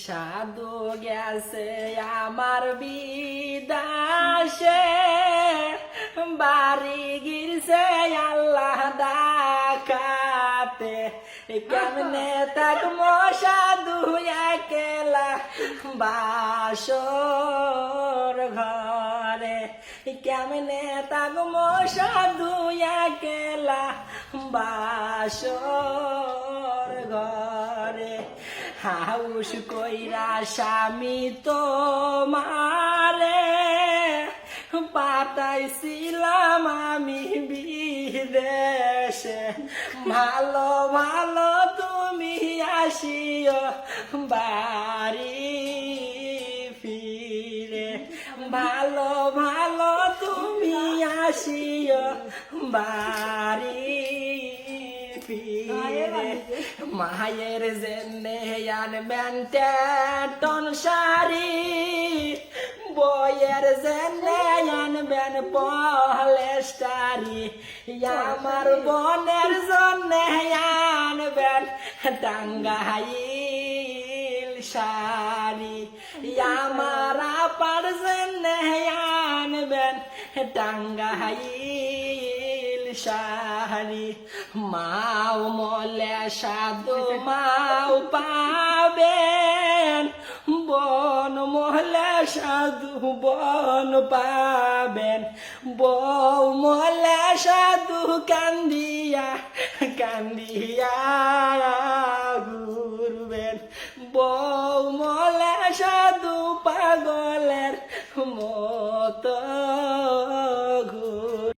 সাধু গেছে আমার বিদাসে, বাড়ি গিরছে আল্লাহ ডাকাতে। কেমনে থাকবো সাধু একলা বাসর ঘরে, কেমনে থাকবো সাধু একলা বাসর ঘরে। হাউস কইরা স্বামী তোমারে পাঠাইছিলাম আমি বিদেশে, ভালো ভালো তুমি আসিও বাড়ি ফিরে, ভালো ভালো তুমি আসিও বাড়ি ফিরে। মায়ের জেনে আনবেন টন শাড়ি, বইয়ের জেনে আনবেন পলেস্টারি, আমার বোনের জন্যে আনবেন টাঙ্গাইল শাড়ি, আমার আপার জন্যে আনবেন টাঙ্গাইল শাড়ি। মাও মলে সাধু মাও পাবেন, বন মহলে সাধু বন পাবেন, বউ মলে সাধু কান্দিয়া কান্দিয়া